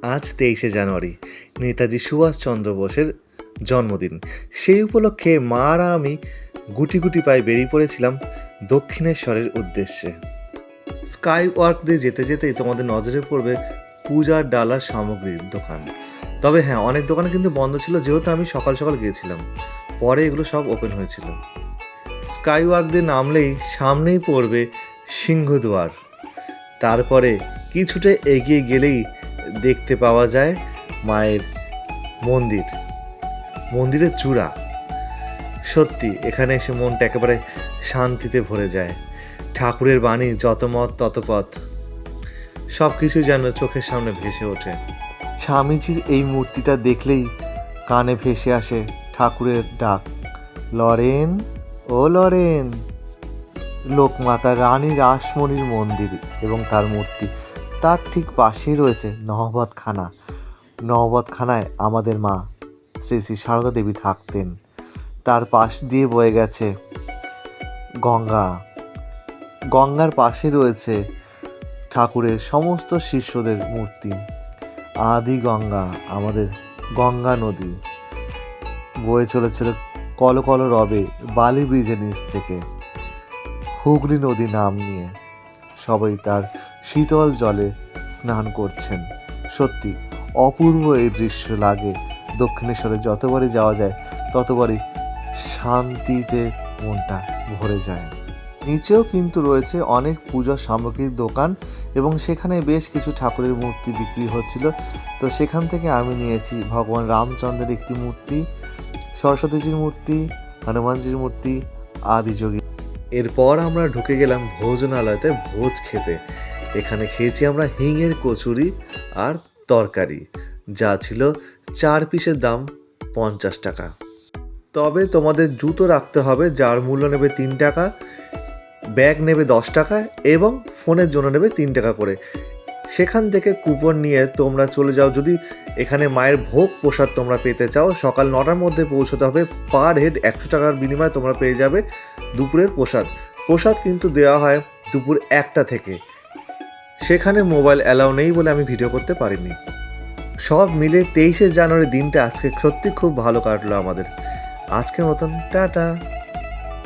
আজ 23শে জানুয়ারি নেতাজি সুভাষচন্দ্র বোসের জন্মদিন। সেই উপলক্ষে মা আর আমি গুটি গুটি পায়ে বেরিয়ে পড়েছিলাম দক্ষিণেশ্বরের উদ্দেশ্যে। স্কাই ওয়ার্ক দিয়ে যেতে যেতেই তোমাদের নজরে পড়বে পূজার ডালার সামগ্রীর দোকান। তবে হ্যাঁ, অনেক দোকানে কিন্তু বন্ধ ছিল, যেহেতু আমি সকাল সকাল গিয়েছিলাম। পরে এগুলো সব ওপেন হয়েছিল। স্কাই ওয়ার্ক দিয়ে নামলেই সামনেই পড়বে সিংহদুয়ার। তারপরে কিছুটা এগিয়ে গেলেই দেখতে পাওয়া যায় মায়ের মন্দির, মন্দিরের চূড়া। সত্যি এখানে এসে মনটা একেবারে শান্তিতে ভরে যায়। ঠাকুরের বাণী যত মত তত পথ, সব কিছু যেন চোখের সামনে ভেসে ওঠে। স্বামীজির এই মূর্তিটা দেখলেই কানে ভেসে আসে ঠাকুরের ডাক, লরেন ও লরেন। লোকমাতা রানী রাসমণির মন্দির এবং তার মূর্তি, তার ঠিক পাশেই রয়েছে নহবতখানা। নহবতখানায় আমাদের মা শ্রী শ্রী সারদা দেবী থাকতেন। তার পাশ দিয়ে বয়ে গেছে গঙ্গা। গঙ্গার পাশে রয়েছে ঠাকুরের সমস্ত শিষ্যদের মূর্তি। আদি গঙ্গা, আমাদের গঙ্গা নদী বয়ে চলেছিল কল কল রবে বালি ব্রিজের নিচ থেকে হুগলি নদী নাম নিয়ে। সবাই তার শীতল জলে স্নান করছেন। সত্যি অপূর্ব এই দৃশ্য লাগে। দক্ষিণেশ্বরে যতবারই যাওয়া যায় ততবারই শান্তিতে মনটা ভরে যায়। নিচেও কিন্তু রয়েছে অনেক পূজার সামগ্রীর দোকান এবং সেখানে বেশ কিছু ঠাকুরের মূর্তি বিক্রি হচ্ছিল। তো সেখান থেকে আমি নিয়েছি ভগবান রামচন্দ্রের একটি মূর্তি, সরস্বতীজির মূর্তি, হনুমানজির মূর্তি, আদিযোগী। এরপর আমরা ঢুকে গেলাম ভোজনালয়তে ভোজ খেতে। এখানে খেয়েছি আমরা হিঙের কচুরি আর তরকারি, যা ছিল 4 পিসের দাম 50 টাকা। তবে তোমাদের জুতো রাখতে হবে, যার মূল্য নেবে 3 টাকা, ব্যাগ নেবে 10 টাকা এবং ফোনের জন্য নেবে 3 টাকা করে। সেখান থেকে কুপন নিয়ে তোমরা চলে যাও। যদি এখানে মায়ের ভোগ প্রসাদ তোমরা পেতে চাও, সকাল 9টার মধ্যে পৌঁছতে হবে। পার হেড 100 টাকার বিনিময়ে তোমরা পেয়ে যাবে দুপুরের প্রসাদ। প্রসাদ কিন্তু দেওয়া হয় দুপুর 1টা থেকে। সেখানে মোবাইল অ্যালাউ নেই বলে আমি ভিডিও করতে পারিনি। সব মিলে 23শে জানুয়ারি দিনটা আজকে সত্যি খুব ভালো কাটলো আমাদের। আজকের মতন টাটা।